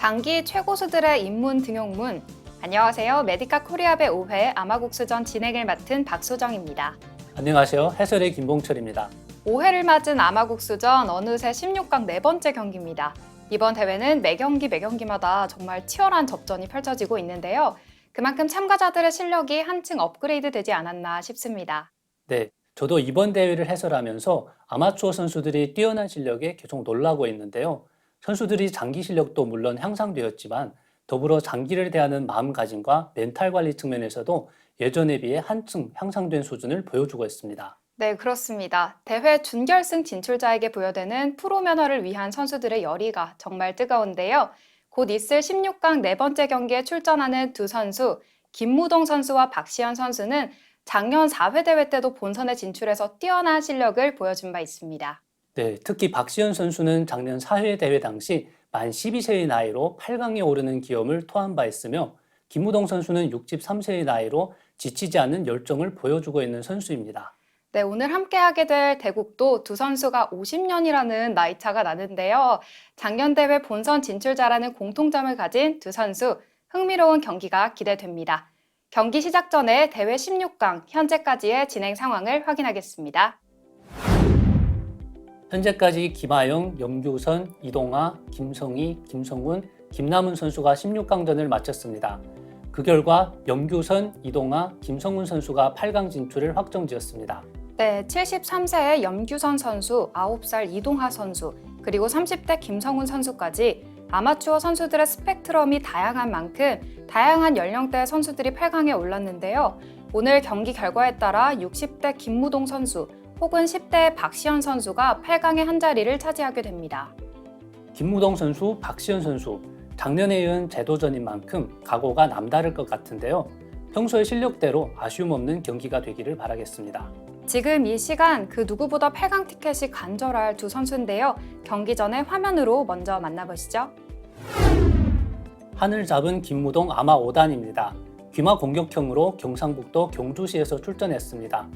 장기 최고수들의 입문 등용문. 안녕하세요. 메디카 코리아배 5회 아마국수전 진행을 맡은 박소정입니다. 안녕하세요. 해설의 김봉철입니다. 5회를 맞은 아마국수전 어느새 16강 네 번째 경기입니다. 이번 대회는 매경기마다 정말 치열한 접전이 펼쳐지고 있는데요. 그만큼 참가자들의 실력이 한층 업그레이드 되지 않았나 싶습니다. 네, 저도 이번 대회를 해설하면서 아마추어 선수들이 뛰어난 실력에 계속 놀라고 있는데요. 선수들이 장기 실력도 물론 향상되었지만 더불어 장기를 대하는 마음가짐과 멘탈 관리 측면에서도 예전에 비해 한층 향상된 수준을 보여주고 있습니다. 네, 그렇습니다. 대회 준결승 진출자에게 부여되는 프로 면허를 위한 선수들의 열의가 정말 뜨거운데요. 곧 있을 16강 네 번째 경기에 출전하는 두 선수, 김무동 선수와 박시현 선수는 작년 4회 대회 때도 본선에 진출해서 뛰어난 실력을 보여준 바 있습니다. 네, 특히 박시현 선수는 작년 4회 대회 당시 만 12세의 나이로 8강에 오르는 기염을 토한 바 있으며 김무동 선수는 63세의 나이로 지치지 않는 열정을 보여주고 있는 선수입니다. 네, 오늘 함께하게 될 대국도 두 선수가 50년이라는 나이 차가 나는데요. 작년 대회 본선 진출자라는 공통점을 가진 두 선수, 흥미로운 경기가 기대됩니다. 경기 시작 전에 대회 16강 현재까지의 진행 상황을 확인하겠습니다. 현재까지 김하영, 염규선, 이동하, 김성희, 김성훈, 김남은 선수가 16강전을 마쳤습니다. 그 결과 염규선, 이동하, 김성훈 선수가 8강 진출을 확정지었습니다. 네, 73세의 염규선 선수, 9살 이동하 선수, 그리고 30대 김성훈 선수까지 아마추어 선수들의 스펙트럼이 다양한 만큼 다양한 연령대의 선수들이 8강에 올랐는데요. 오늘 경기 결과에 따라 60대 김무동 선수 혹은 10대의 박시현 선수가 8강의 한 자리를 차지하게 됩니다. 김무동 선수, 박시현 선수, 작년에 이은 재도전인 만큼 각오가 남다를 것 같은데요. 평소의 실력대로 아쉬움 없는 경기가 되기를 바라겠습니다. 지금 이 시간 그 누구보다 8강 티켓이 간절할 두 선수인데요. 경기 전에 화면으로 먼저 만나보시죠. 하늘 잡은 김무동 아마 5단입니다. 귀마 공격형으로 경상북도 경주시에서 출전했습니다.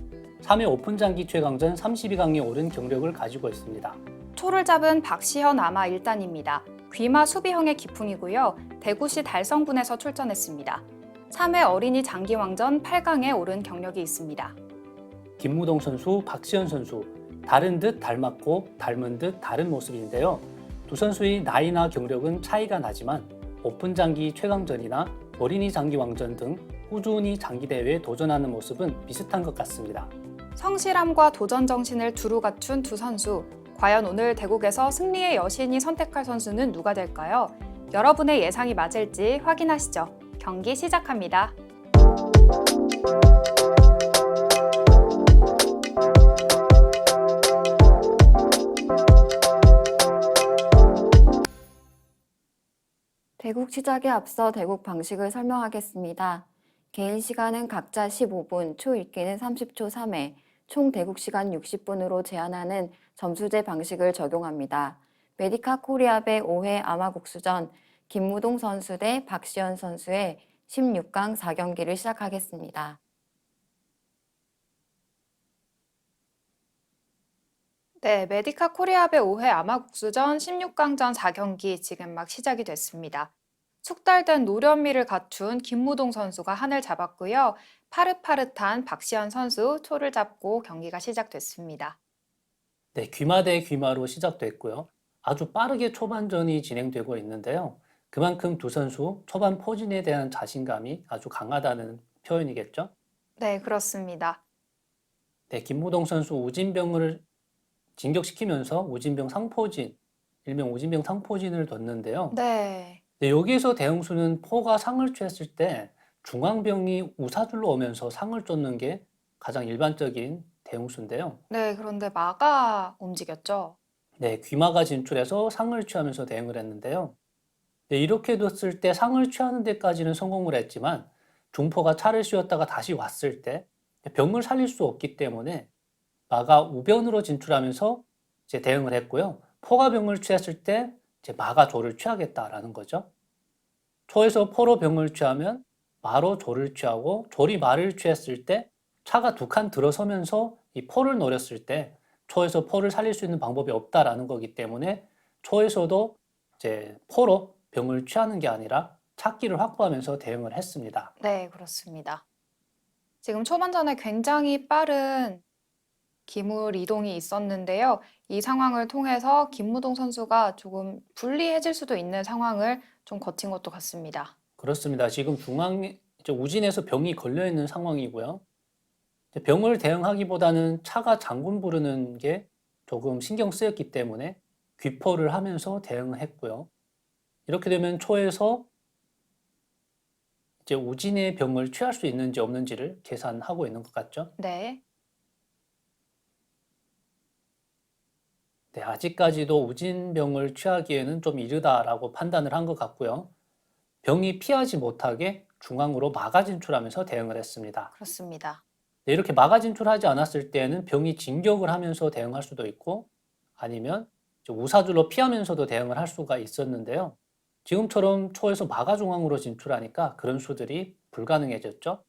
3회 오픈장기 최강전 32강에 오른 경력을 가지고 있습니다. 초를 잡은 박시현 아마 1단입니다. 귀마 수비형의 기풍이고요. 대구시 달성군에서 출전했습니다. 3회 어린이 장기왕전 8강에 오른 경력이 있습니다. 김무동 선수, 박시현 선수, 다른 듯 닮았고 닮은 듯 다른 모습인데요. 두 선수의 나이나 경력은 차이가 나지만 오픈장기 최강전이나 어린이 장기왕전 등 꾸준히 장기대회에 도전하는 모습은 비슷한 것 같습니다. 성실함과 도전 정신을 두루 갖춘 두 선수. 과연 오늘 대국에서 승리의 여신이 선택할 선수는 누가 될까요? 여러분의 예상이 맞을지 확인하시죠. 경기 시작합니다. 대국 시작에 앞서 대국 방식을 설명하겠습니다. 개인 시간은 각자 15분, 초 읽기는 30초 3회, 총 대국 시간 60분으로 제한하는 점수제 방식을 적용합니다. 메디카 코리아배 5회 아마국수전 김무동 선수 대 박시현 선수의 16강 4경기를 시작하겠습니다. 네, 메디카 코리아배 5회 아마국수전 16강전 4경기 지금 막 시작이 됐습니다. 숙달된 노련미를 갖춘 김무동 선수가 한을 잡았고요. 파릇파릇한 박시현 선수 초를 잡고 경기가 시작됐습니다. 네, 귀마 대 귀마로 시작됐고요. 아주 빠르게 초반전이 진행되고 있는데요. 그만큼 두 선수 초반 포진에 대한 자신감이 아주 강하다는 표현이겠죠. 네, 그렇습니다. 네, 김무동 선수 우진병을 진격시키면서 우진병 상포진, 일명 우진병 상포진을 뒀는데요. 네. 네, 여기에서 대형수는 포가 상을 취했을 때 중앙병이 우사줄로 오면서 상을 쫓는 게 가장 일반적인 대형수인데요. 네, 그런데 마가 움직였죠. 네, 귀마가 진출해서 상을 취하면서 대응을 했는데요. 네, 이렇게 뒀을 때 상을 취하는 데까지는 성공을 했지만 중포가 차를 씌웠다가 다시 왔을 때 병을 살릴 수 없기 때문에 마가 우변으로 진출하면서 이제 대응을 했고요. 포가 병을 취했을 때 이제 마가 조를 취하겠다라는 거죠. 초에서 포로 병을 취하면 마로 조를 취하고 조리 마를 취했을 때 차가 두 칸 들어서면서 이 포를 노렸을 때 초에서 포를 살릴 수 있는 방법이 없다라는 거기 때문에 초에서도 이제 포로 병을 취하는 게 아니라 찾기를 확보하면서 대응을 했습니다. 네, 그렇습니다. 지금 초반전에 굉장히 빠른 기물 이동이 있었는데요. 이 상황을 통해서 김무동 선수가 조금 불리해질 수도 있는 상황을 좀 거친 것도 같습니다. 그렇습니다. 지금 중앙 우진에서 병이 걸려 있는 상황이고요. 병을 대응하기보다는 차가 장군 부르는 게 조금 신경 쓰였기 때문에 귀포를 하면서 대응했고요. 이렇게 되면 초에서 이제 우진의 병을 취할 수 있는지 없는지를 계산하고 있는 것 같죠? 네, 네, 아직까지도 우진병을 취하기에는 좀 이르다라고 판단을 한 것 같고요. 병이 피하지 못하게 중앙으로 막아 진출하면서 대응을 했습니다. 그렇습니다. 네, 이렇게 막아 진출하지 않았을 때는 병이 진격을 하면서 대응할 수도 있고 아니면 우사줄로 피하면서도 대응을 할 수가 있었는데요. 지금처럼 초에서 막아 중앙으로 진출하니까 그런 수들이 불가능해졌죠.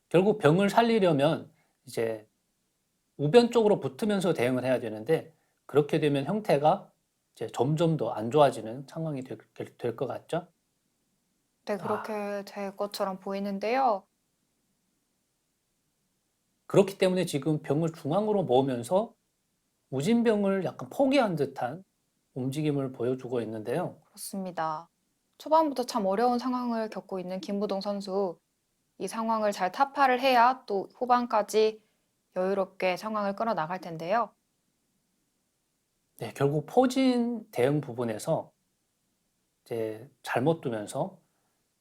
결국 병을 살리려면 이제 우변 쪽으로 붙으면서 대응을 해야 되는데 그렇게 되면 형태가 이제 점점 더 안 좋아지는 상황이 될 것 같죠? 네, 그렇게 될 것처럼 보이는데요. 그렇기 때문에 지금 병을 중앙으로 모으면서 우진병을 약간 포기한 듯한 움직임을 보여주고 있는데요. 그렇습니다. 초반부터 참 어려운 상황을 겪고 있는 김부동 선수. 이 상황을 잘 타파를 해야 또 후반까지 여유롭게 상황을 끌어나갈 텐데요. 네, 결국 포진 대응 부분에서 이제 잘못 두면서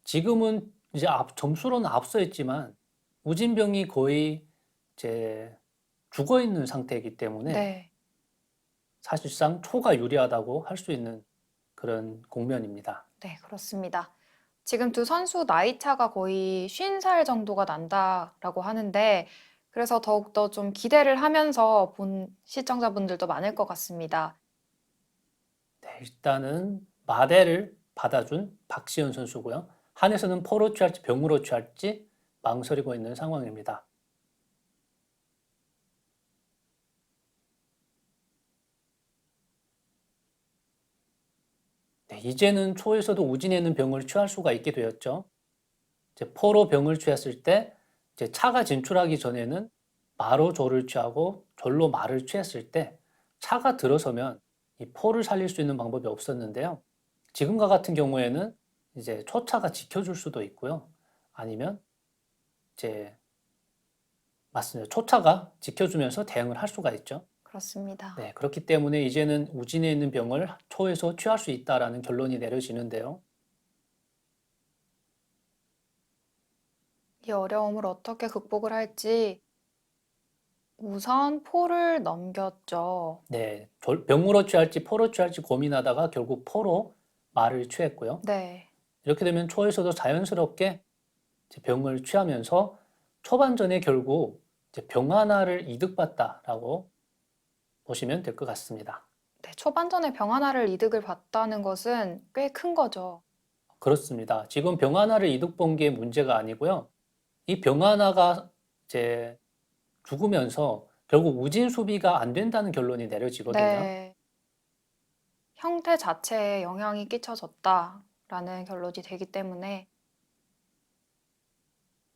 지금은 이제 점수로는 앞서 있지만 우진병이 거의 이제 죽어 있는 상태이기 때문에 네, 사실상 초가 유리하다고 할 수 있는 그런 국면입니다. 네, 그렇습니다. 지금 두 선수 나이 차가 거의 50살 정도가 난다라고 하는데, 그래서 더욱더 좀 기대를 하면서 본 시청자분들도 많을 것 같습니다. 네, 일단은 마대를 받아준 박시현 선수고요. 한에서는 포로 취할지 병으로 취할지 망설이고 있는 상황입니다. 네, 이제는 초에서도 우진에는 병을 취할 수가 있게 되었죠. 이제 포로 병을 취했을 때 이제 차가 진출하기 전에는 마로 조를 취하고 졸로 마를 취했을 때 차가 들어서면 이 포를 살릴 수 있는 방법이 없었는데요. 지금과 같은 경우에는 이제 초차가 지켜줄 수도 있고요. 아니면 이제 맞습니다. 초차가 지켜주면서 대응을 할 수가 있죠. 그렇습니다. 네, 그렇기 때문에 이제는 우진에 있는 병을 초에서 취할 수 있다라는 결론이 내려지는데요. 이 어려움을 어떻게 극복을 할지 우선 포를 넘겼죠. 네, 병으로 취할지 포로 취할지 고민하다가 결국 포로 말을 취했고요. 네, 이렇게 되면 초에서도 자연스럽게 이제 병을 취하면서 초반전에 결국 이제 병 하나를 이득봤다라고 보시면 될 것 같습니다. 네, 초반전에 병 하나를 이득을 봤다는 것은 꽤 큰 거죠. 그렇습니다. 지금 병 하나를 이득 본 게 문제가 아니고요. 이 병 하나가 이제 죽으면서 결국 우진 수비가 안 된다는 결론이 내려지거든요. 네, 형태 자체에 영향이 끼쳐졌다라는 결론이 되기 때문에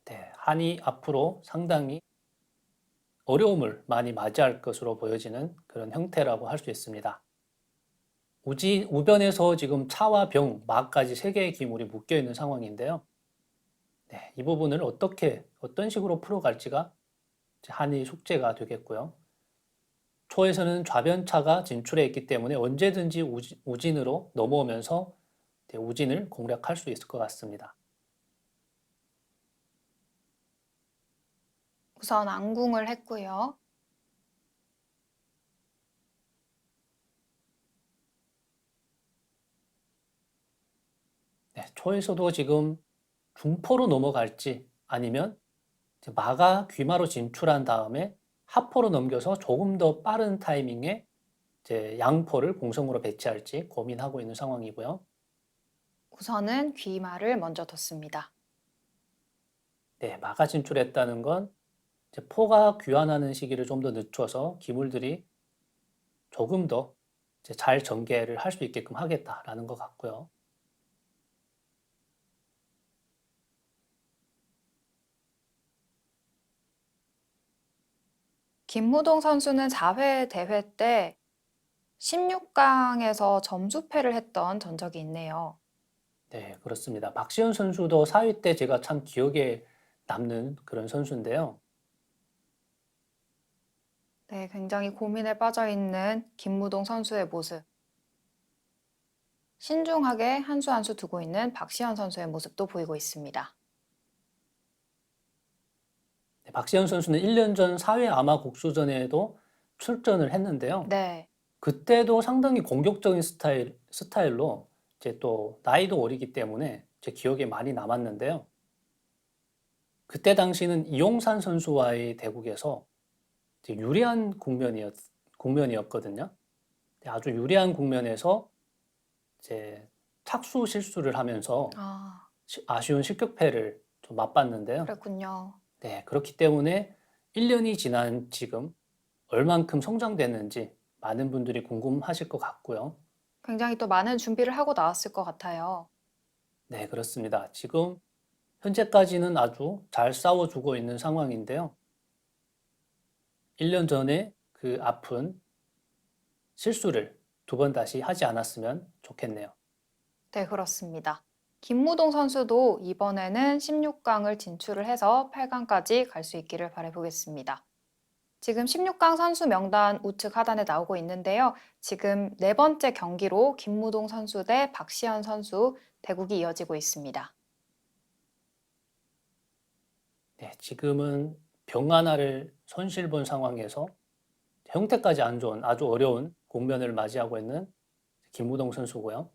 네, 한이 앞으로 상당히 어려움을 많이 맞이할 것으로 보여지는 그런 형태라고 할 수 있습니다. 우변에서 지금 차와 병, 마까지 세 개의 기물이 묶여 있는 상황인데요. 네, 이 부분을 어떤 식으로 풀어갈지가 한이 숙제가 되겠고요. 초에서는 좌변차가 진출해 있기 때문에 언제든지 우진으로 넘어오면서 우진을 공략할 수 있을 것 같습니다. 우선 안궁을 했고요. 네, 초에서도 지금 중포로 넘어갈지 아니면 마가 귀마로 진출한 다음에 하포로 넘겨서 조금 더 빠른 타이밍에 이제 양포를 공성으로 배치할지 고민하고 있는 상황이고요. 우선은 귀마를 먼저 뒀습니다. 네, 마가 진출했다는 건 이제 포가 귀환하는 시기를 좀 더 늦춰서 기물들이 조금 더 잘 전개를 할 수 있게끔 하겠다라는 것 같고요. 김무동 선수는 4회 대회 때 16강에서 점수패를 했던 전적이 있네요. 네, 그렇습니다. 박시현 선수도 4위 때 제가 참 기억에 남는 그런 선수인데요. 네, 굉장히 고민에 빠져 있는 김무동 선수의 모습. 신중하게 한 수 한 수 두고 있는 박시현 선수의 모습도 보이고 있습니다. 네, 박시현 선수는 1년 전 4회 아마 국수전에도 출전을 했는데요. 네, 그때도 상당히 공격적인 스타일로 이제 또 나이도 어리기 때문에 제 기억에 많이 남았는데요. 그때 당시는 이용산 선수와의 대국에서 이제 유리한 국면이었거든요. 아주 유리한 국면에서 이제 착수 실수를 하면서 아, 아쉬운 실격패를 좀 맛봤는데요. 그랬군요. 네, 그렇기 때문에 1년이 지난 지금 얼만큼 성장됐는지 많은 분들이 궁금하실 것 같고요. 굉장히 또 많은 준비를 하고 나왔을 것 같아요. 네, 그렇습니다. 지금 현재까지는 아주 잘 싸워주고 있는 상황인데요. 1년 전에 그 아픈 실수를 2번 다시 하지 않았으면 좋겠네요. 네, 그렇습니다. 김무동 선수도 이번에는 16강을 진출을 해서 8강까지 갈 수 있기를 바라보겠습니다. 지금 16강 선수 명단 우측 하단에 나오고 있는데요. 지금 네 번째 경기로 김무동 선수 대 박시현 선수 대국이 이어지고 있습니다. 네, 지금은 병 하나를 손실 본 상황에서 형태까지 안 좋은 아주 어려운 국면을 맞이하고 있는 김무동 선수고요.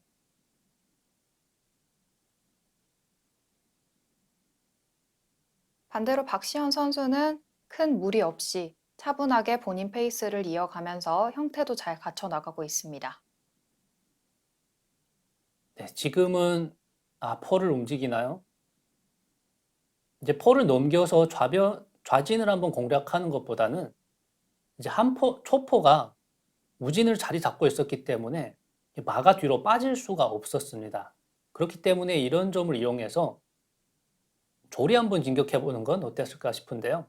반대로 박시현 선수는 큰 무리 없이 차분하게 본인 페이스를 이어가면서 형태도 잘 갖춰 나가고 있습니다. 네, 지금은 포를 움직이나요? 이제 포를 넘겨서 좌진을 한번 공략하는 것보다는 이제 초포가 우진을 자리 잡고 있었기 때문에 마가 뒤로 빠질 수가 없었습니다. 그렇기 때문에 이런 점을 이용해서 조리 한번 진격해 보는 건 어땠을까 싶은데요.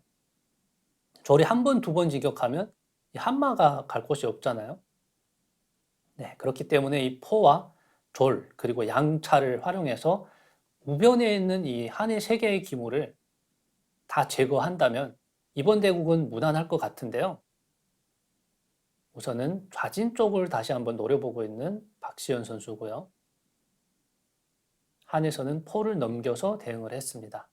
조리 한 번, 2번 진격하면 이 한마가 갈 곳이 없잖아요. 네, 그렇기 때문에 이 포와 졸 그리고 양차를 활용해서 우변에 있는 이 한해 3개의 기물을 다 제거한다면 이번 대국은 무난할 것 같은데요. 우선은 좌진 쪽을 다시 한번 노려보고 있는 박시현 선수고요. 한에서는 포를 넘겨서 대응을 했습니다.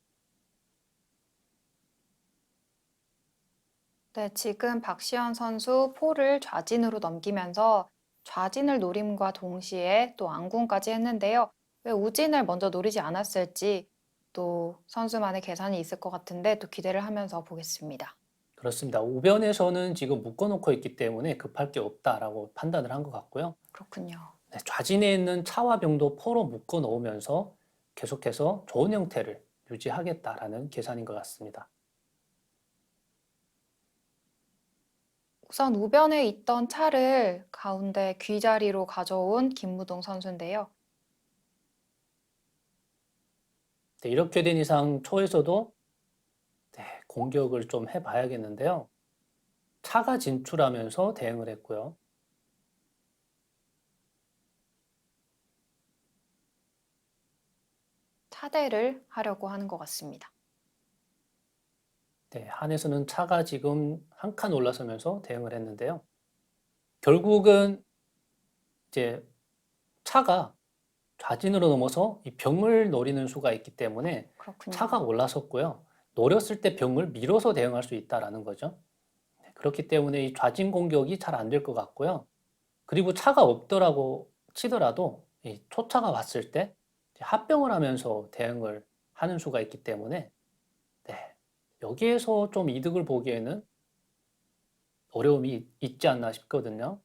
네, 지금 박시현 선수 포를 좌진으로 넘기면서 좌진을 노림과 동시에 또 안군까지 했는데요. 왜 우진을 먼저 노리지 않았을지 또 선수만의 계산이 있을 것 같은데 또 기대를 하면서 보겠습니다. 그렇습니다. 우변에서는 지금 묶어놓고 있기 때문에 급할 게 없다라고 판단을 한 것 같고요. 그렇군요. 네, 좌진에 있는 차와 병도 포로 묶어 놓으면서 계속해서 좋은 형태를 유지하겠다라는 계산인 것 같습니다. 우선 우변에 있던 차를 가운데 귀자리로 가져온 김무동 선수인데요. 네, 이렇게 된 이상 초에서도 공격을 좀 해봐야겠는데요. 차가 진출하면서 대응을 했고요. 차대를 하려고 하는 것 같습니다. 네, 한에서는 차가 지금 한 칸 올라서면서 대응을 했는데요. 결국은 이제 차가 좌진으로 넘어서 이 병을 노리는 수가 있기 때문에 그렇군요. 차가 올라섰고요. 노렸을 때 병을 밀어서 대응할 수 있다라는 거죠. 네, 그렇기 때문에 이 좌진 공격이 잘 안 될 것 같고요. 그리고 차가 없더라고 치더라도 이 초차가 왔을 때 합병을 하면서 대응을 하는 수가 있기 때문에 네, 여기에서 좀 이득을 보기에는 어려움이 있지 않나 싶거든요.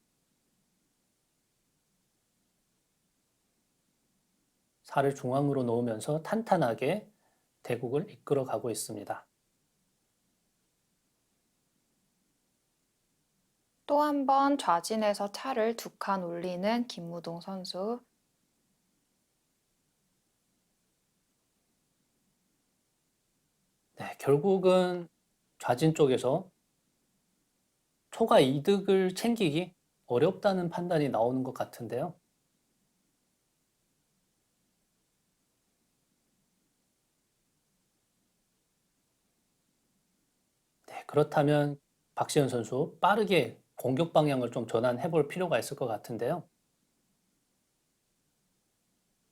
살을 중앙으로 놓으면서 탄탄하게 대국을 이끌어 가고 있습니다. 또 한 번 좌진에서 차를 2칸 올리는 김무동 선수. 네, 결국은 좌진 쪽에서 초가 이득을 챙기기 어렵다는 판단이 나오는 것 같은데요. 네, 그렇다면 박시현 선수 빠르게 공격 방향을 좀 전환해 볼 필요가 있을 것 같은데요.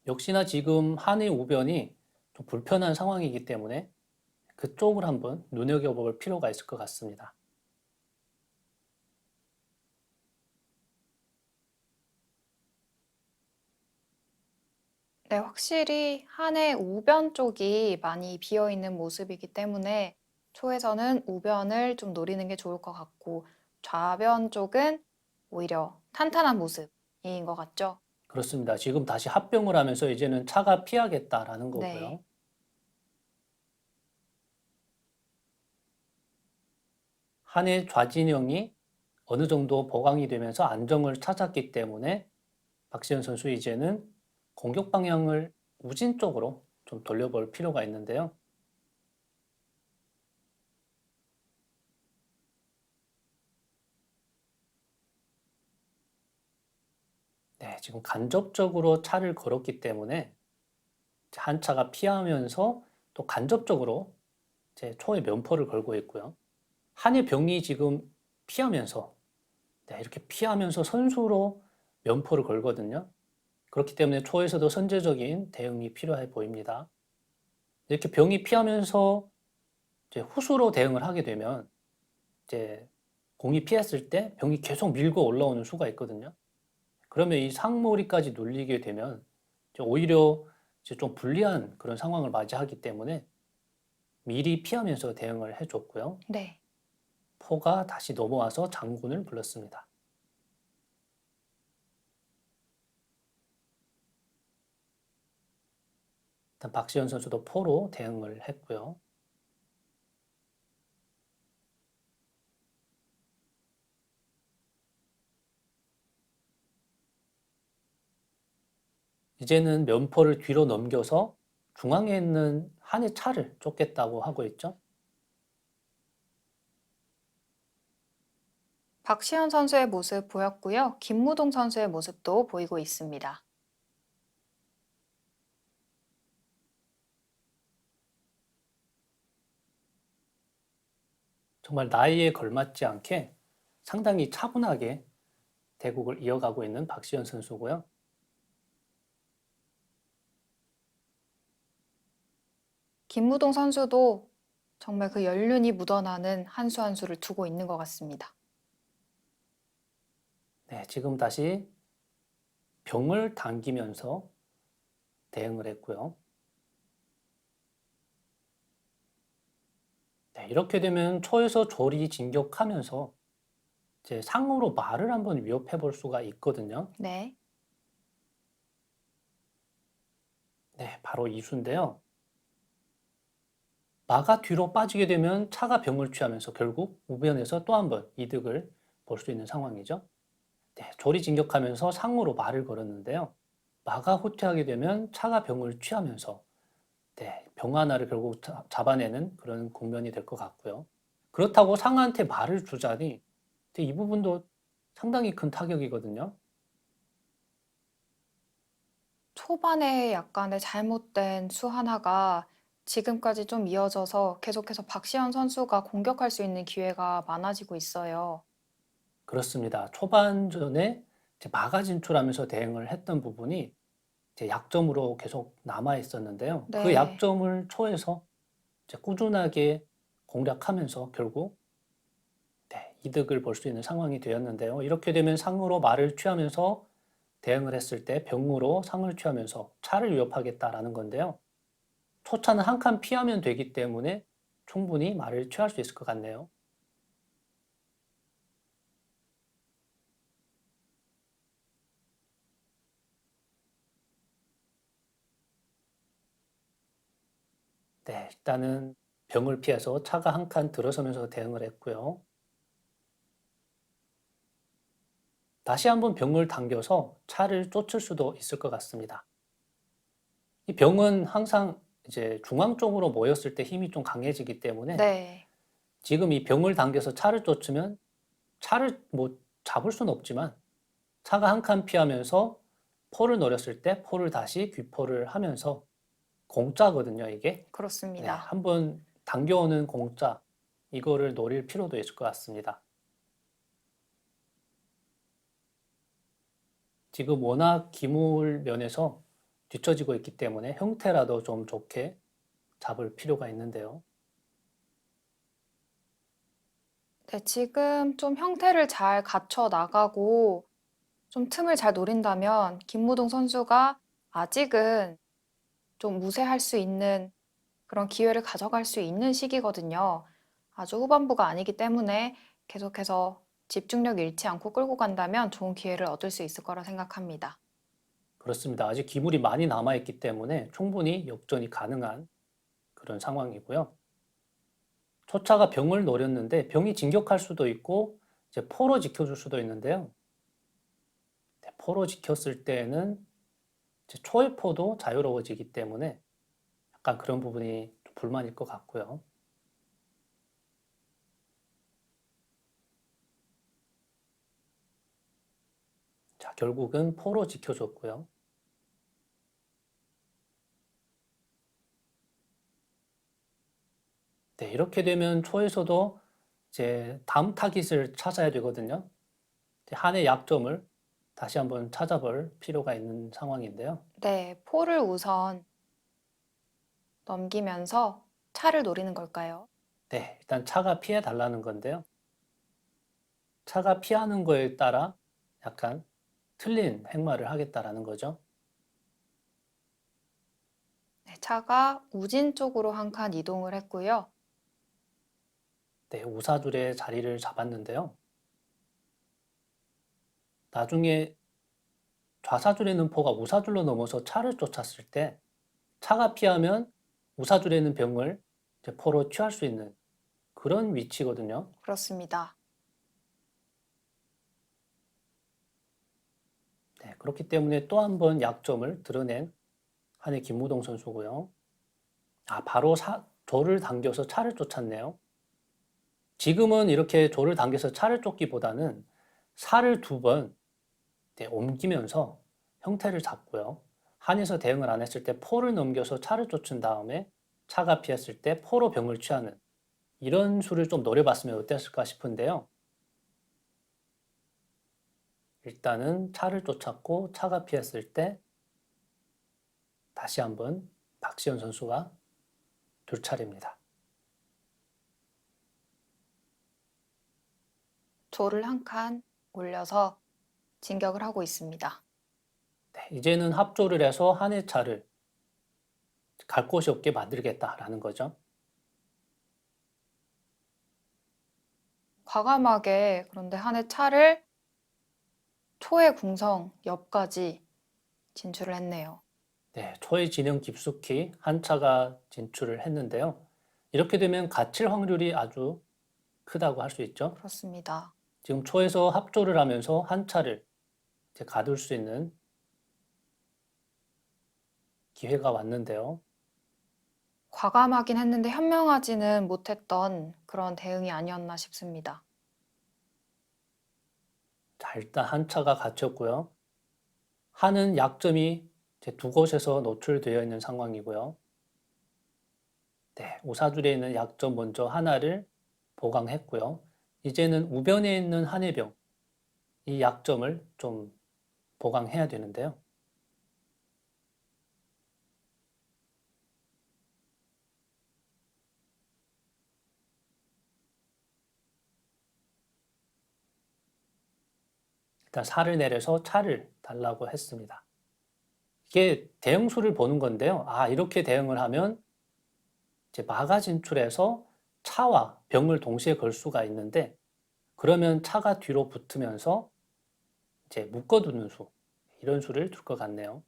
역시나 지금 한의 우변이 좀 불편한 상황이기 때문에 그쪽을 한번 눈여겨볼 필요가 있을 것 같습니다. 네, 확실히 한해 우변 쪽이 많이 비어 있는 모습이기 때문에 초에서는 우변을 좀 노리는 게 좋을 것 같고 좌변 쪽은 오히려 탄탄한 모습인 것 같죠? 그렇습니다. 지금 다시 합병을 하면서 이제는 차가 피하겠다라는 네. 거고요. 한의 좌진영이 어느 정도 보강이 되면서 안정을 찾았기 때문에 박시현 선수 이제는 공격 방향을 우진 쪽으로 좀 돌려볼 필요가 있는데요. 네, 지금 간접적으로 차를 걸었기 때문에 한 차가 피하면서 또 간접적으로 제 초의 면포를 걸고 있고요. 한의 병이 지금 피하면서 네, 이렇게 피하면서 선수로 면포를 걸거든요. 그렇기 때문에 초에서도 선제적인 대응이 필요해 보입니다. 이렇게 병이 피하면서 이제 후수로 대응을 하게 되면 이제 공이 피했을 때 병이 계속 밀고 올라오는 수가 있거든요. 그러면 이 상무리까지 눌리게 되면 이제 오히려 이제 좀 불리한 그런 상황을 맞이하기 때문에 미리 피하면서 대응을 해줬고요. 네. 포가 다시 넘어와서 장군을 불렀습니다. 일단 박시현 선수도 포로 대응을 했고요. 이제는 면포를 뒤로 넘겨서 중앙에 있는 한의 차를 쫓겠다고 하고 있죠. 박시현 선수의 모습 보였고요. 김무동 선수의 모습도 보이고 있습니다. 정말 나이에 걸맞지 않게 상당히 차분하게 대국을 이어가고 있는 박시현 선수고요. 김무동 선수도 정말 그 연륜이 묻어나는 한 수 한 수를 두고 있는 것 같습니다. 네, 지금 다시 병을 당기면서 대응을 했고요. 네, 이렇게 되면 초에서 조리 진격하면서 이제 상으로 말을 한번 위협해 볼 수가 있거든요. 네. 네, 바로 이수인데요. 마가 뒤로 빠지게 되면 차가 병을 취하면서 결국 우변에서 또 한 번 이득을 볼 수 있는 상황이죠. 네, 조리 진격하면서 상으로 말을 걸었는데요. 마가 후퇴하게 되면 차가 병을 취하면서 네, 병 하나를 결국 잡아내는 그런 국면이 될 것 같고요. 그렇다고 상한테 말을 주자니 이 부분도 상당히 큰 타격이거든요. 초반에 약간의 잘못된 수 하나가 지금까지 좀 이어져서 계속해서 박시현 선수가 공격할 수 있는 기회가 많아지고 있어요. 그렇습니다. 초반전에 이제 마가 진출하면서 대응을 했던 부분이 이제 약점으로 계속 남아 있었는데요. 그 네. 약점을 초에서 이제 꾸준하게 공략하면서 결국 네, 이득을 볼 수 있는 상황이 되었는데요. 이렇게 되면 상으로 말을 취하면서 대응을 했을 때 병으로 상을 취하면서 차를 위협하겠다라는 건데요. 초차는 한 칸 피하면 되기 때문에 충분히 말을 취할 수 있을 것 같네요. 네, 일단은 병을 피해서 차가 한 칸 들어서면서 대응을 했고요. 다시 한번 병을 당겨서 차를 쫓을 수도 있을 것 같습니다. 이 병은 항상 이제 중앙 쪽으로 모였을 때 힘이 좀 강해지기 때문에 네. 지금 이 병을 당겨서 차를 쫓으면 차를 뭐 잡을 수는 없지만 차가 한 칸 피하면서 포를 노렸을 때 포를 다시 귀포를 하면서 공짜거든요, 이게. 네, 그렇습니다. 한번 당겨오는 공짜 이거를 노릴 필요도 있을 것 같습니다. 지금 워낙 기물 면에서 뒤처지고 있기 때문에 형태라도 좀 좋게 잡을 필요가 있는데요. 네, 지금 좀 형태를 잘 갖춰 나가고 좀 틈을 잘 노린다면 김무동 선수가 아직은 좀 무세할 수 있는 그런 기회를 가져갈 수 있는 시기거든요. 아주 후반부가 아니기 때문에 계속해서 집중력 잃지 않고 끌고 간다면 좋은 기회를 얻을 수 있을 거라 생각합니다. 그렇습니다. 아직 기물이 많이 남아있기 때문에 충분히 역전이 가능한 그런 상황이고요. 초차가 병을 노렸는데 병이 진격할 수도 있고 이제 포로 지켜줄 수도 있는데요. 네, 포로 지켰을 때에는 이제 초의 포도 자유로워지기 때문에 약간 그런 부분이 좀 불만일 것 같고요. 자, 결국은 포로 지켜줬고요. 네, 이렇게 되면 초에서도 이제 다음 타깃을 찾아야 되거든요. 한의 약점을 다시 한번 찾아볼 필요가 있는 상황인데요. 네, 포를 우선 넘기면서 차를 노리는 걸까요? 네, 일단 차가 피해 달라는 건데요. 차가 피하는 거에 따라 약간 틀린 행마를 하겠다라는 거죠. 네, 차가 우진 쪽으로 한 칸 이동을 했고요. 네, 우사줄에 자리를 잡았는데요. 나중에 좌사줄에 있는 포가 우사줄로 넘어서 차를 쫓았을 때 차가 피하면 우사줄에 있는 병을 이제 포로 취할 수 있는 그런 위치거든요. 그렇습니다. 네, 그렇기 때문에 또 한 번 약점을 드러낸 한해 김무동 선수고요. 아, 바로 조를 당겨서 차를 쫓았네요. 지금은 이렇게 조를 당겨서 차를 쫓기보다는 살을 두 번 옮기면서 형태를 잡고요. 한에서 대응을 안 했을 때 포를 넘겨서 차를 쫓은 다음에 차가 피했을 때 포로 병을 취하는 이런 수를 좀 노려봤으면 어땠을까 싶은데요. 일단은 차를 쫓았고 차가 피했을 때 다시 한번 박시현 선수가 두 차례입니다. 조를 한 칸 올려서 진격을 하고 있습니다. 네, 이제는 합조를 해서 한의 차를 갈 곳이 없게 만들겠다라는 거죠. 과감하게 그런데 한의 차를 초의 궁성 옆까지 진출을 했네요. 네, 초의 진영 깊숙이 한 차가 진출을 했는데요. 이렇게 되면 갇힐 확률이 아주 크다고 할 수 있죠. 그렇습니다. 지금 초에서 합조를 하면서 한 차를 이제 가둘 수 있는 기회가 왔는데요. 과감하긴 했는데 현명하지는 못했던 그런 대응이 아니었나 싶습니다. 자, 일단 한 차가 갇혔고요. 한은 약점이 이제 두 곳에서 노출되어 있는 상황이고요. 네, 우사줄에 있는 약점 먼저 하나를 보강했고요. 이제는 우변에 있는 한해병, 이 약점을 좀 보강해야 되는데요. 일단 살을 내려서 차를 달라고 했습니다. 이게 대응수를 보는 건데요. 아, 이렇게 대응을 하면 이제 마가 진출해서 차와 병을 동시에 걸 수가 있는데 그러면 차가 뒤로 붙으면서 이제 묶어두는 수, 이런 수를 둘 것 같네요.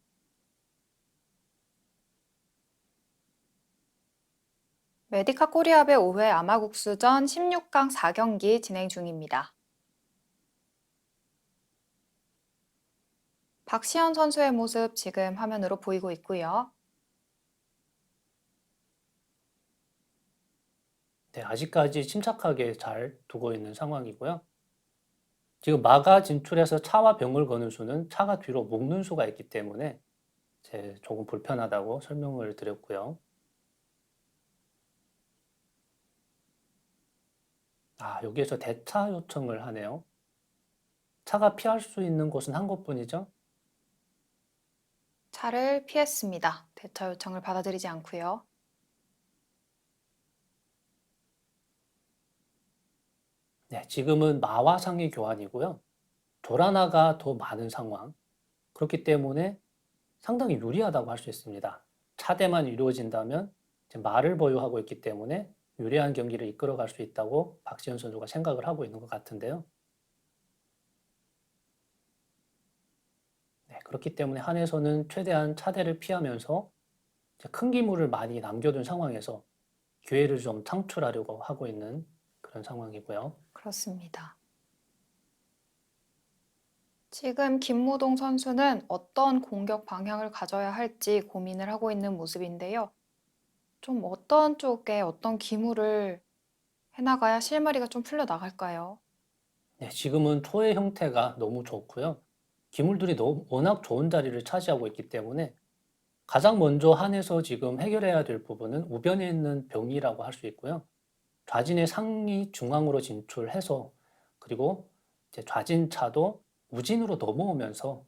메디카 코리아배 5회 아마국수전 16강 4경기 진행 중입니다. 박시현 선수의 모습 지금 화면으로 보이고 있고요. 네, 아직까지 침착하게 잘 두고 있는 상황이고요. 지금 마가 진출해서 차와 병을 거는 수는 차가 뒤로 묶는 수가 있기 때문에 조금 불편하다고 설명을 드렸고요. 여기에서 대차 요청을 하네요. 차가 피할 수 있는 곳은 한 곳뿐이죠. 차를 피했습니다. 대차 요청을 받아들이지 않고요. 네, 지금은 마와 상의 교환이고요. 조라나가 더 많은 상황. 그렇기 때문에 상당히 유리하다고 할 수 있습니다. 차대만 이루어진다면 이제 마를 보유하고 있기 때문에 유리한 경기를 이끌어갈 수 있다고 박지현 선수가 생각을 하고 있는 것 같은데요. 네, 그렇기 때문에 한에서는 최대한 차대를 피하면서 이제 큰 기물을 많이 남겨둔 상황에서 기회를 좀 창출하려고 하고 있는 그런 상황이고요. 그렇습니다. 지금 김무동 선수는 어떤 공격 방향을 가져야 할지 고민을 하고 있는 모습인데요. 좀 어떤 쪽에 어떤 기물을 해나가야 실마리가 좀 풀려나갈까요? 네, 지금은 초의 형태가 너무 좋고요. 기물들이 워낙 좋은 자리를 차지하고 있기 때문에 가장 먼저 한에서 지금 해결해야 될 부분은 우변에 있는 병이라고 할 수 있고요. 좌진의 상이 중앙으로 진출해서 그리고 이제 좌진차도 우진으로 넘어오면서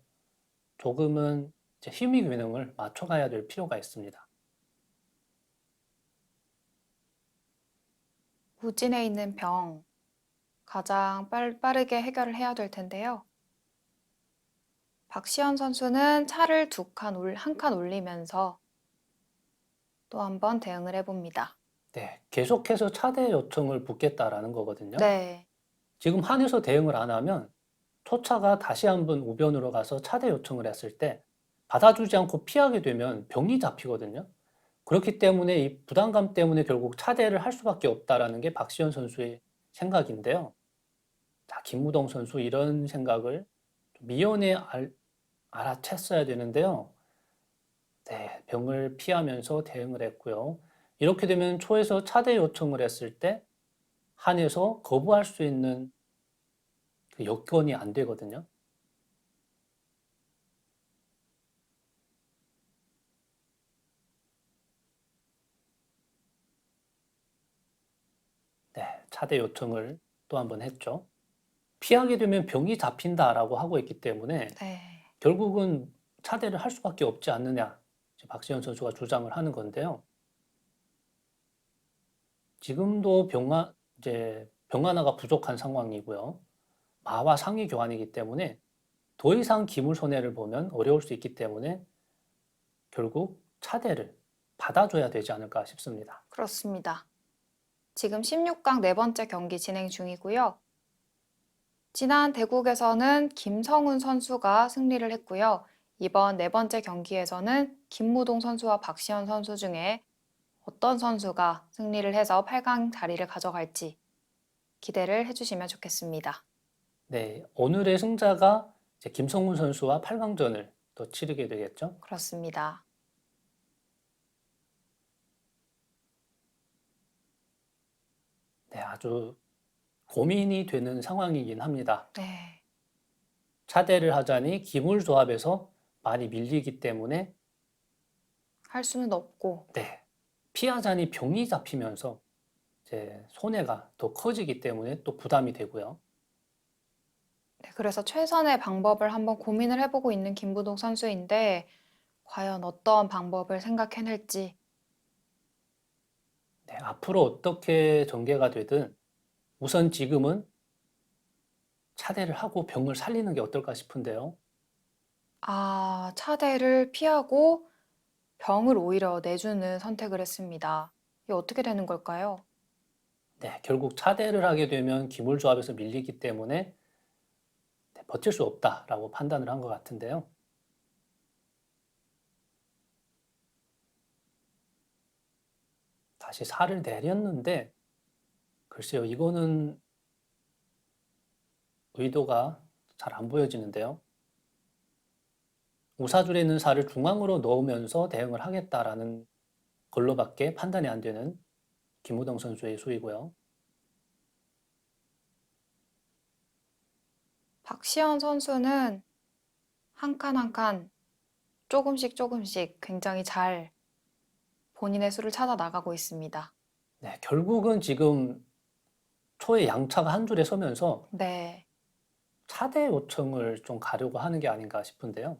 조금은 이제 힘의 균형을 맞춰가야 될 필요가 있습니다. 우진에 있는 병, 가장 빠르게 해결을 해야 될 텐데요. 박시현 선수는 차를 한 칸 올리면서 또 한 번 대응을 해봅니다. 네, 계속해서 차대 요청을 붙겠다라는 거거든요. 네, 지금 한에서 대응을 안 하면 초차가 다시 한번 우변으로 가서 차대 요청을 했을 때 받아주지 않고 피하게 되면 병이 잡히거든요. 그렇기 때문에 이 부담감 때문에 결국 차대를 할 수밖에 없다라는 게 박시현 선수의 생각인데요. 자, 김무동 선수 이런 생각을 미연에 알아챘어야 되는데요. 네, 병을 피하면서 대응을 했고요. 이렇게 되면 초에서 차대 요청을 했을 때 한에서 거부할 수 있는 그 여건이 안 되거든요. 네, 차대 요청을 또 한 번 했죠. 피하게 되면 병이 잡힌다라고 하고 있기 때문에 네. 결국은 차대를 할 수밖에 없지 않느냐. 박지현 선수가 주장을 하는 건데요. 지금도 병 하나가 부족한 상황이고요. 마와 상위 교환이기 때문에 더 이상 기물 손해를 보면 어려울 수 있기 때문에 결국 차대를 받아줘야 되지 않을까 싶습니다. 그렇습니다. 지금 16강 네 번째 경기 진행 중이고요. 지난 대국에서는 김성훈 선수가 승리를 했고요. 이번 네 번째 경기에서는 김무동 선수와 박시현 선수 중에 어떤 선수가 승리를 해서 8강 자리를 가져갈지 기대를 해주시면 좋겠습니다. 네, 오늘의 승자가 이제 김성훈 선수와 8강전을 또 치르게 되겠죠. 그렇습니다. 네, 아주 고민이 되는 상황이긴 합니다. 네, 차대를 하자니 기물 조합에서 많이 밀리기 때문에 할 수는 없고 네, 피하자니 병이 잡히면서 이제 손해가 더 커지기 때문에 또 부담이 되고요. 네, 그래서 최선의 방법을 한번 고민을 해보고 있는 김부동 선수인데 과연 어떤 방법을 생각해낼지 네, 앞으로 어떻게 전개가 되든 우선 지금은 차대를 하고 병을 살리는 게 어떨까 싶은데요. 차대를 피하고 병을 오히려 내주는 선택을 했습니다. 이게 어떻게 되는 걸까요? 네, 결국 차대를 하게 되면 기물 조합에서 밀리기 때문에 네, 버틸 수 없다라고 판단을 한 것 같은데요. 다시 살을 내렸는데 글쎄요, 이거는 의도가 잘 안 보여지는데요. 우사줄에 있는 살을 중앙으로 넣으면서 대응을 하겠다라는 걸로밖에 판단이 안 되는 김우동 선수의 수이고요. 박시현 선수는 한 칸 한 칸 조금씩 굉장히 잘 본인의 수를 찾아 나가고 있습니다. 네, 결국은 지금 초에 양차가 한 줄에 서면서 네. 차대 요청을 좀 가려고 하는 게 아닌가 싶은데요.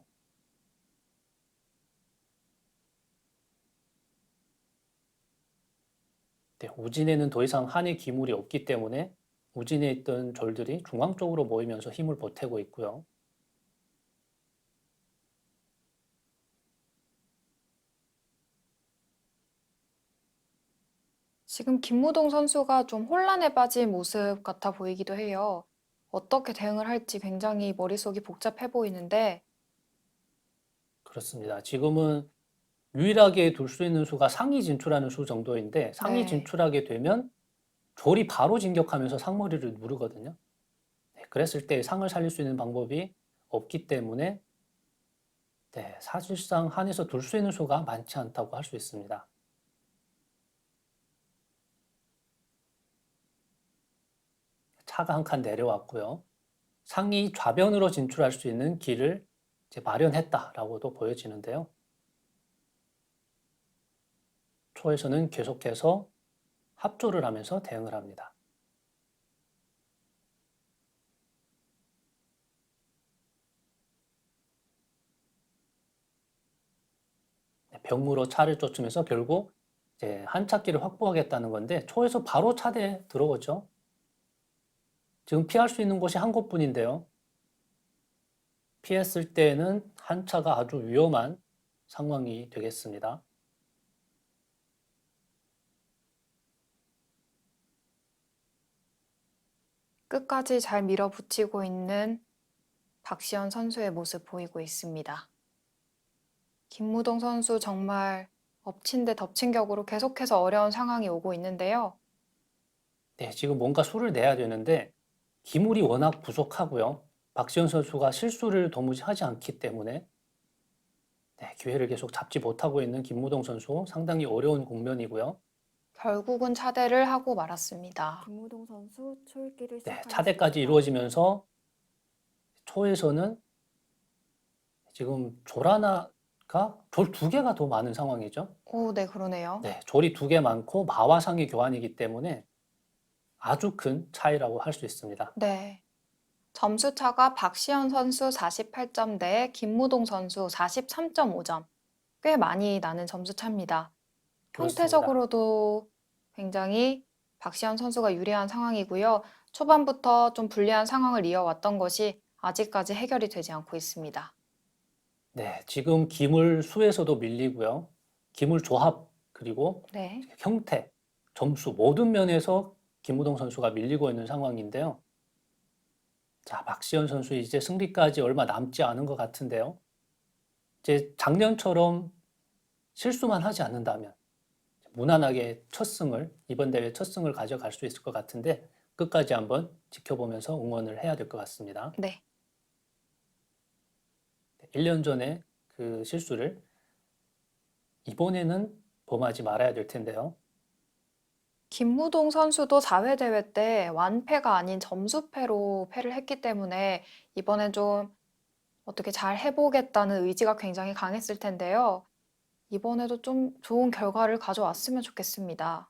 네, 우진에는 더 이상 한의 기물이 없기 때문에 우진에 있던 졸들이 중앙 쪽으로 모이면서 힘을 보태고 있고요. 지금 김무동 선수가 좀 혼란에 빠진 모습 같아 보이기도 해요. 어떻게 대응을 할지 굉장히 머릿속이 복잡해 보이는데, 그렇습니다. 지금은 유일하게 둘 수 있는 수가 상위 진출하는 수 정도인데 상위 네. 진출하게 되면 졸이 바로 진격하면서 상머리를 누르거든요. 네, 그랬을 때 상을 살릴 수 있는 방법이 없기 때문에 네, 사실상 한에서 둘 수 있는 수가 많지 않다고 할 수 있습니다. 차가 한 칸 내려왔고요. 상위 좌변으로 진출할 수 있는 길을 이제 마련했다라고도 보여지는데요. 초에서는 계속해서 합조를 하면서 대응을 합니다. 병으로 차를 쫓으면서 결국 이제 한차길을 확보하겠다는 건데 초에서 바로 차대에 들어오죠. 지금 피할 수 있는 곳이 한 곳뿐인데요. 피했을 때는 한차가 아주 위험한 상황이 되겠습니다. 끝까지 잘 밀어붙이고 있는 박시현 선수의 모습 보이고 있습니다. 김무동 선수 정말 엎친 데 덮친 격으로 계속해서 어려운 상황이 오고 있는데요. 네, 지금 뭔가 수를 내야 되는데 기물이 워낙 부족하고요. 박시현 선수가 실수를 도무지 하지 않기 때문에 네, 기회를 계속 잡지 못하고 있는 김무동 선수 상당히 어려운 국면이고요. 결국은 차대를 하고 말았습니다. 김무동 선수 초읽기를 네, 시작하겠습니다. 차대까지 이루어지면서 초에서는 지금 졸 하나가 졸 두 개가 더 많은 상황이죠. 오, 네, 그러네요. 네, 졸이 두 개 많고 마와 상의 교환이기 때문에 아주 큰 차이라고 할 수 있습니다. 네. 점수 차가 박시현 선수 48점 대 김무동 선수 43.5점. 꽤 많이 나는 점수 차입니다. 그렇습니다. 형태적으로도 굉장히 박시현 선수가 유리한 상황이고요. 초반부터 좀 불리한 상황을 이어왔던 것이 아직까지 해결이 되지 않고 있습니다. 네, 지금 기물 수에서도 밀리고요. 기물 조합 그리고 네. 형태, 점수 모든 면에서 김우동 선수가 밀리고 있는 상황인데요. 자, 박시현 선수 이제 승리까지 얼마 남지 않은 것 같은데요. 이제 작년처럼 실수만 하지 않는다면 무난하게 이번 대회 첫 승을 가져갈 수 있을 것 같은데 끝까지 한번 지켜보면서 응원을 해야 될 것 같습니다. 네. 1년 전에 그 실수를 이번에는 범하지 말아야 될 텐데요. 김무동 선수도 4회 대회 때 완패가 아닌 점수패로 패를 했기 때문에 이번엔 좀 어떻게 잘 해보겠다는 의지가 굉장히 강했을 텐데요. 이번에도 좀 좋은 결과를 가져왔으면 좋겠습니다.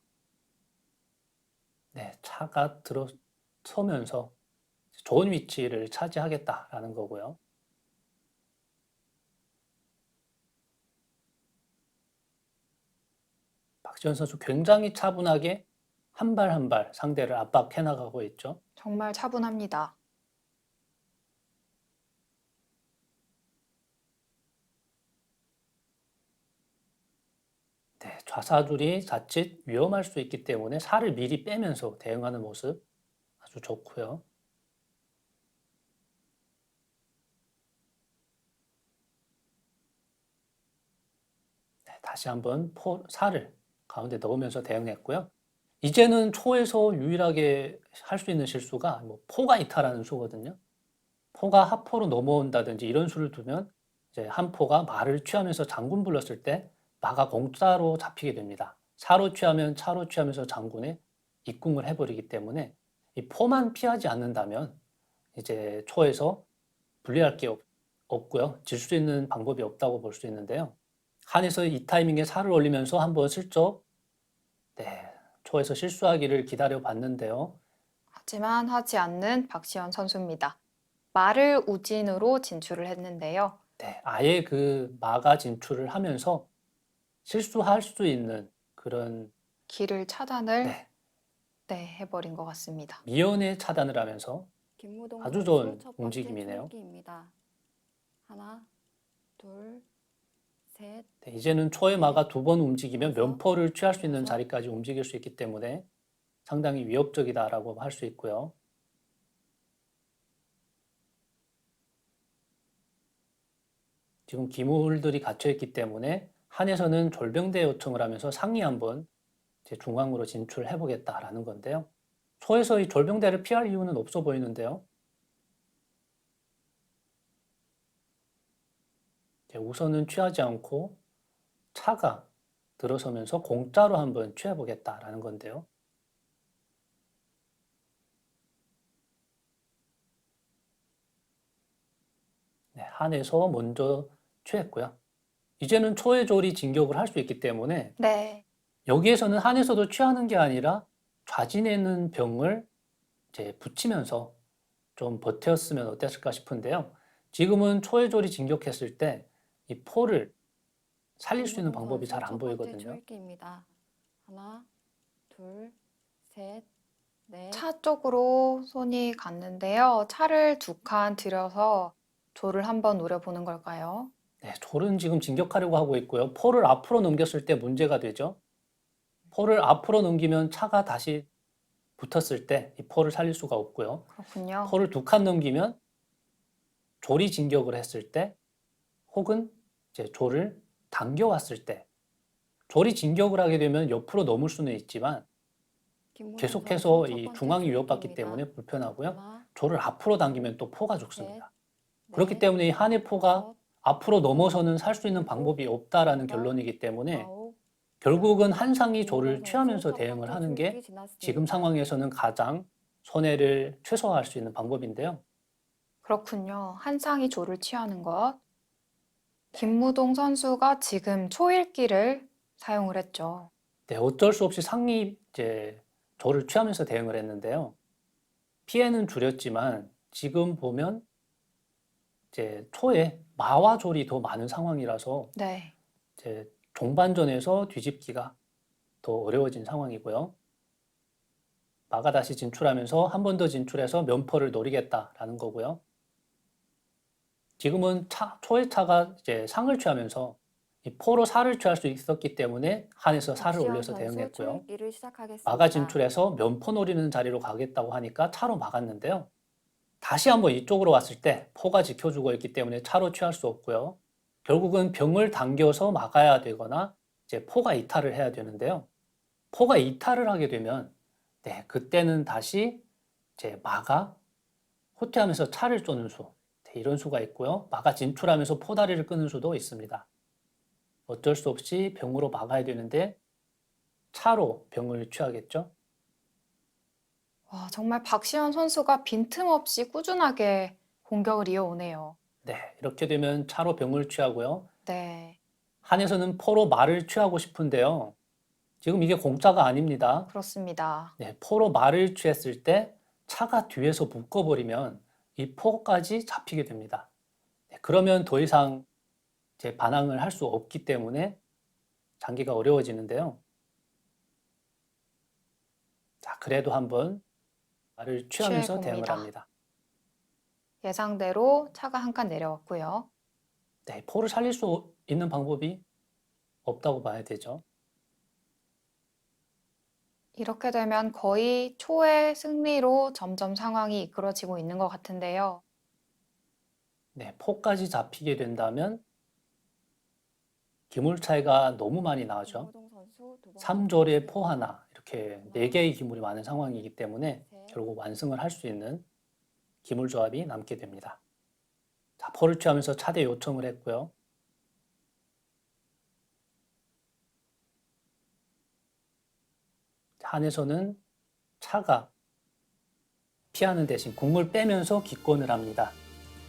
네, 차가 들어서면서 좋은 위치를 차지하겠다라는 거고요. 박지원 선수 굉장히 차분하게 한 발 한 발 상대를 압박해 나가고 있죠. 정말 차분합니다. 네, 좌사줄이 자칫 위험할 수 있기 때문에 살을 미리 빼면서 대응하는 모습 아주 좋고요. 네, 다시 한번 살을 가운데 넣으면서 대응했고요. 이제는 초에서 유일하게 할 수 있는 실수가 뭐 포가 이탈하는 수거든요. 포가 하포로 넘어온다든지 이런 수를 두면 이제 한 포가 말을 취하면서 장군 불렀을 때 마가 공짜로 잡히게 됩니다. 사로 취하면 차로 취하면서 장군에 입궁을 해버리기 때문에 이 포만 피하지 않는다면 이제 초에서 분리할 게 없고요. 질 수 있는 방법이 없다고 볼 수 있는데요. 한에서 이 타이밍에 살을 올리면서 한번 슬쩍 초에서 실수하기를 기다려 봤는데요. 하지만 하지 않는 박시현 선수입니다. 말을 우진으로 진출을 했는데요. 아예 그 마가 진출을 하면서 실수할 수 있는 그런 길을 차단을 해버린 것 같습니다. 미연에 차단을 하면서 김무동 아주 선수 좋은 첫 번째 움직임이네요. 초읽기입니다. 하나, 둘, 셋. 이제는 초의 마가 두 번 움직이면 다섯, 면포를 취할 수 있는 여섯. 자리까지 움직일 수 있기 때문에 상당히 위협적이다라고 할 수 있고요. 지금 기물들이 갇혀 있기 때문에 한에서는 졸병대 요청을 하면서 상위 한번 이제 중앙으로 진출해 보겠다라는 건데요. 초에서 이 졸병대를 피할 이유는 없어 보이는데요. 우선은 취하지 않고 차가 들어서면서 공짜로 한번 취해 보겠다라는 건데요. 한에서 먼저 취했고요. 이제는 초의 졸이 진격을 할 수 있기 때문에 여기에서는 한에서도 취하는 게 아니라 좌진에는 병을 이제 붙이면서 좀 버텼으면 어땠을까 싶은데요. 지금은 초의 졸이 진격했을 때 이 포를 살릴 수 있는 방법이 잘 안 보이거든요. 초읽기입니다. 하나, 둘, 셋, 넷. 차 쪽으로 손이 갔는데요. 차를 두 칸 들여서 조를 한번 노려보는 걸까요? 졸은 지금 진격하려고 하고 있고요. 포를 앞으로 넘겼을 때 문제가 되죠. 포를 앞으로 넘기면 차가 다시 붙었을 때 이 포를 살릴 수가 없고요. 그렇군요. 포를 두 칸 넘기면 졸이 진격을 했을 때 혹은 이제 졸을 당겨왔을 때 졸이 진격을 하게 되면 옆으로 넘을 수는 있지만 계속해서 이 중앙이 위협받기 때문에 불편하고요. 졸을 앞으로 당기면 또 포가 죽습니다. 그렇기 때문에 이 한의 포가 앞으로 넘어서는 살 수 있는 방법이 없다라는 결론이기 때문에 결국은 한상이 졸을 취하면서 대응을 하는 게 지금 상황에서는 가장 손해를 최소화할 수 있는 방법인데요. 그렇군요. 한상이 조를 취하는 것. 김무동 선수가 지금 초읽기를 사용을 했죠. 어쩔 수 없이 상이 이제 졸을 취하면서 대응을 했는데요. 피해는 줄였지만 지금 보면 이제 초에 마와 졸이 더 많은 상황이라서 이제 종반전에서 뒤집기가 더 어려워진 상황이고요. 마가 다시 진출하면서 한 번 더 진출해서 면포를 노리겠다라는 거고요. 지금은 초의 차가 이제 상을 취하면서 이 포로 살을 취할 수 있었기 때문에 한에서 살을 올려서 대응했고요. 마가 진출해서 면포 노리는 자리로 가겠다고 하니까 차로 막았는데요. 다시 한번 이쪽으로 왔을 때 포가 지켜주고 있기 때문에 차로 취할 수 없고요. 결국은 병을 당겨서 막아야 되거나 이제 포가 이탈을 해야 되는데요. 포가 이탈을 하게 되면 그때는 다시 이제 마가 후퇴하면서 차를 쏘는 수 이런 수가 있고요. 마가 진출하면서 포다리를 끄는 수도 있습니다. 어쩔 수 없이 병으로 막아야 되는데 차로 병을 취하겠죠. 와, 정말 박시현 선수가 빈틈없이 꾸준하게 공격을 이어오네요. 이렇게 되면 차로 병을 취하고요. 네, 한에서는 포로 말을 취하고 싶은데요. 지금 이게 공짜가 아닙니다. 그렇습니다. 포로 말을 취했을 때 차가 뒤에서 묶어버리면 이 포까지 잡히게 됩니다. 그러면 더 이상 이제 반항을 할 수 없기 때문에 장기가 어려워지는데요. 자, 그래도 한번 말을 취하면서 대응을 합니다. 예상대로 차가 한 칸 내려왔고요. 포를 살릴 수 있는 방법이 없다고 봐야 되죠. 이렇게 되면 거의 초의 승리로 점점 상황이 이끌어지고 있는 것 같은데요. 포까지 잡히게 된다면 기물 차이가 너무 많이 나죠. 3졸에 포 하나 이렇게 4개의 기물이 많은 상황이기 때문에 결국 완승을 할 수 있는 기물 조합이 남게 됩니다. 자, 포를 취하면서 차대 요청을 했고요. 한에서는 차가 피하는 대신 공을 빼면서 기권을 합니다.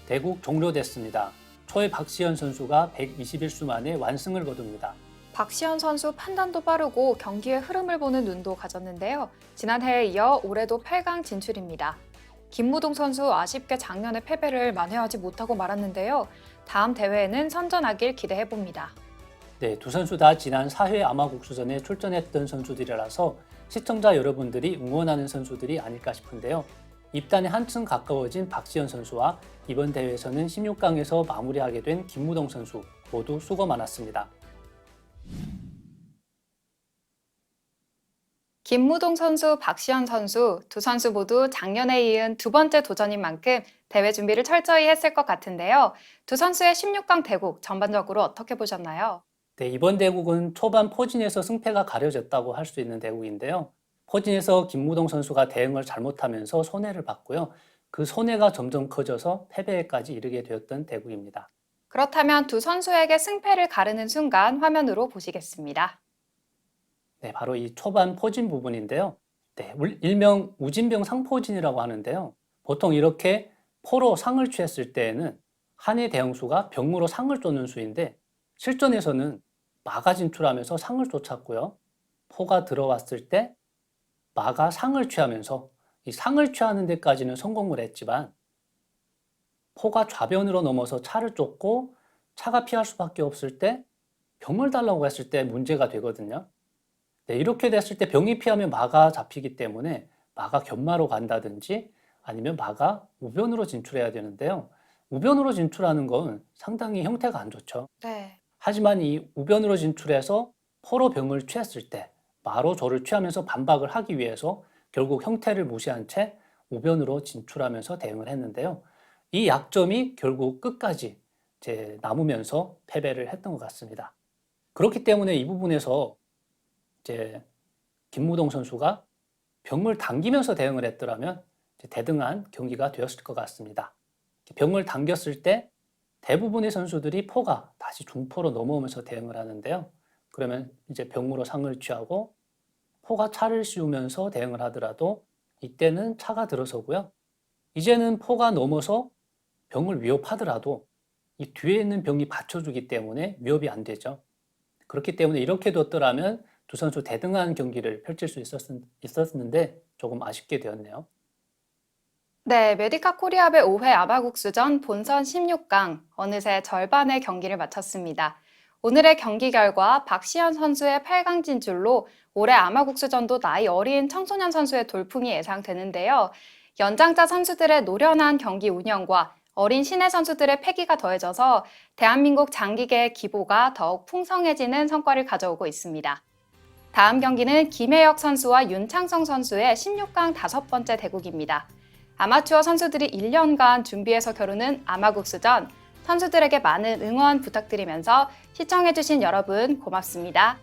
대국 종료됐습니다. 초의 박시현 선수가 121수 만에 완승을 거둡니다. 박시현 선수 판단도 빠르고 경기의 흐름을 보는 눈도 가졌는데요. 지난해에 이어 올해도 8강 진출입니다. 김무동 선수 아쉽게 작년에 패배를 만회하지 못하고 말았는데요. 다음 대회에는 선전하길 기대해봅니다. 네, 두 선수 다 지난 4회 아마국수전에 출전했던 선수들이라서 시청자 여러분들이 응원하는 선수들이 아닐까 싶은데요. 입단에 한층 가까워진 박시현 선수와 이번 대회에서는 16강에서 마무리하게 된 김무동 선수 모두 수고 많았습니다. 김무동 선수, 박시현 선수 두 선수 모두 작년에 이은 두 번째 도전인 만큼 대회 준비를 철저히 했을 것 같은데요. 두 선수의 16강 대국 전반적으로 어떻게 보셨나요? 네, 이번 대국은 초반 포진에서 승패가 가려졌다고 할 수 있는 대국인데요. 포진에서 김무동 선수가 대응을 잘못하면서 손해를 봤고요. 그 손해가 점점 커져서 패배까지 이르게 되었던 대국입니다. 그렇다면 두 선수에게 승패를 가르는 순간 화면으로 보시겠습니다. 네, 바로 이 초반 포진 부분인데요. 네, 일명 우진병 상포진이라고 하는데요. 보통 이렇게 포로 상을 취했을 때에는 한해 대형수가 병으로 상을 쫓는 수인데 실전에서는 마가 진출하면서 상을 쫓았고요. 포가 들어왔을 때 마가 상을 취하면서 이 상을 취하는 데까지는 성공을 했지만 포가 좌변으로 넘어서 차를 쫓고 차가 피할 수밖에 없을 때 병을 달라고 했을 때 문제가 되거든요. 네, 이렇게 됐을 때 병이 피하면 마가 잡히기 때문에 마가 견마로 간다든지 아니면 마가 우변으로 진출해야 되는데요. 우변으로 진출하는 건 상당히 형태가 안 좋죠. 네. 하지만 이 우변으로 진출해서 포로 병을 취했을 때 마로 조를 취하면서 반박을 하기 위해서 결국 형태를 무시한 채 우변으로 진출하면서 대응을 했는데요. 이 약점이 결국 끝까지 남으면서 패배를 했던 것 같습니다. 그렇기 때문에 이 부분에서 김무동 선수가 병을 당기면서 대응을 했더라면 대등한 경기가 되었을 것 같습니다. 병을 당겼을 때 대부분의 선수들이 포가 다시 중포로 넘어오면서 대응을 하는데요. 그러면 이제 병으로 상을 취하고 포가 차를 씌우면서 대응을 하더라도 이때는 차가 들어서고요. 이제는 포가 넘어서 병을 위협하더라도 이 뒤에 있는 병이 받쳐주기 때문에 위협이 안 되죠. 그렇기 때문에 이렇게 뒀더라면 두 선수 대등한 경기를 펼칠 수 있었는데 조금 아쉽게 되었네요. 네, 메디카 코리아배 5회 아마국수전 본선 16강 어느새 절반의 경기를 마쳤습니다. 오늘의 경기 결과 박시현 선수의 8강 진출로 올해 아마국수전도 나이 어린 청소년 선수의 돌풍이 예상되는데요. 연장자 선수들의 노련한 경기 운영과 어린 신예 선수들의 패기가 더해져서 대한민국 장기계의 기보가 더욱 풍성해지는 성과를 가져오고 있습니다. 다음 경기는 김혜혁 선수와 윤창성 선수의 16강 5번째 대국입니다. 아마추어 선수들이 1년간 준비해서 겨루는 아마국수전, 선수들에게 많은 응원 부탁드리면서 시청해주신 여러분 고맙습니다.